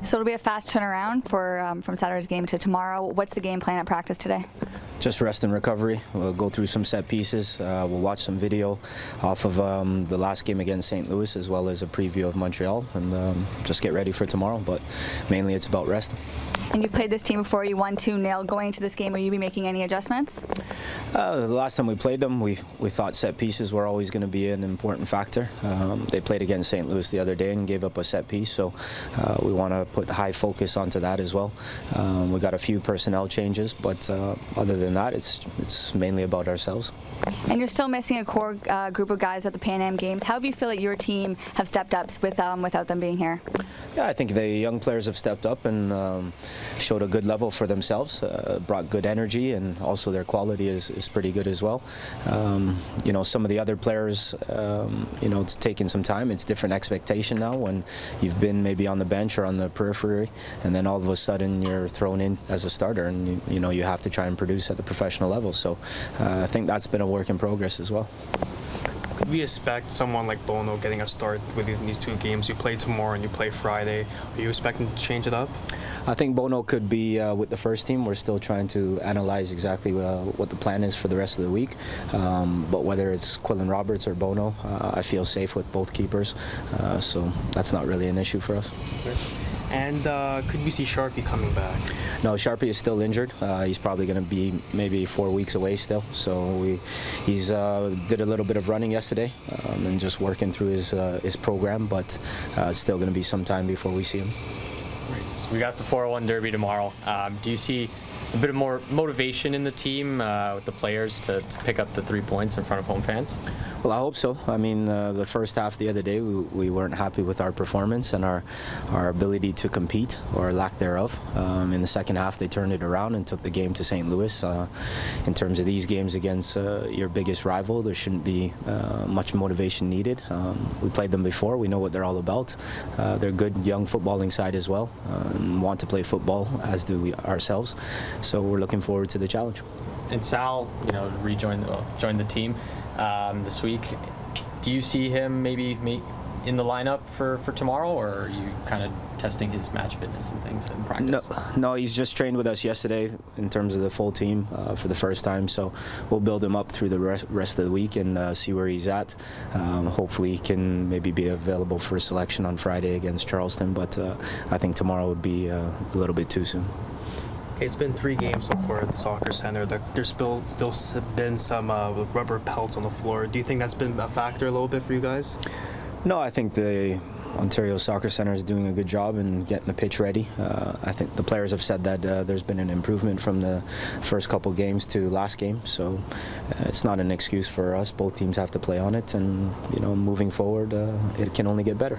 So it'll be a fast turnaround from Saturday's game to tomorrow. What's the game plan at practice today? Just rest and recovery. We'll go through some set pieces. We'll watch some video off of the last game against St. Louis, as well as a preview of Montreal, and just get ready for tomorrow. But mainly it's about rest. And you've played this team before. You won 2-0. Going into this game, will you be making any adjustments? The last time we played them, we thought set pieces were always going to be an important factor. They played against St. Louis the other day and gave up a set piece, so we want to put high focus onto that as well. We got a few personnel changes, but other than that, it's mainly about ourselves. And you're still missing a core group of guys at the Pan Am Games. How do you feel that your team have stepped up without them being here? Yeah, I think the young players have stepped up and showed a good level for themselves, brought good energy, and also their quality is pretty good as well. You know, some of the other players, you know, it's taken some time. It's different expectation now when you've been maybe on the bench or on the periphery, and then all of a sudden you're thrown in as a starter, and you know you have to try and produce at the professional level. So I think that's been a work in progress as well. Could we expect someone like Bono getting a start within these two games? You play tomorrow and you play Friday. Are you expecting to change it up? I think Bono could be with the first team. We're still trying to analyze exactly what the plan is for the rest of the week. But whether it's Quillen Roberts or Bono, I feel safe with both keepers. So that's not really an issue for us. And could we see Sharpie coming back? No, Sharpie is still injured. He's probably going to be maybe 4 weeks away still. So he's did a little bit of running yesterday and just working through his program, but it's still going to be some time before we see him. Right. So we got the 401 Derby tomorrow. Do you see a bit of more motivation in the team with the players to pick up the 3 points in front of home fans? Well, I hope so. I mean, the first half the other day, we weren't happy with our performance and our ability to compete, or lack thereof. In the second half, they turned it around and took the game to St. Louis. In terms of these games against your biggest rival, there shouldn't be much motivation needed. We played them before. We know what they're all about. They're a good young footballing side as well, and want to play football, as do we ourselves. So we're looking forward to the challenge. And Sal, you know, joined the team this week. Do you see him maybe in the lineup for tomorrow, or are you kind of testing his match fitness and things in practice? No, he's just trained with us yesterday in terms of the full team for the first time. So we'll build him up through the rest of the week and see where he's at. Hopefully he can maybe be available for selection on Friday against Charleston, but I think tomorrow would be a little bit too soon. Okay, it's been 3 games so far at the Soccer Center. There's still been some rubber pelts on the floor. Do you think that's been a factor a little bit for you guys? No, I think the Ontario Soccer Center is doing a good job in getting the pitch ready. I think the players have said that there's been an improvement from the first couple games to last game, so it's not an excuse for us. Both teams have to play on it, and you know, moving forward, it can only get better.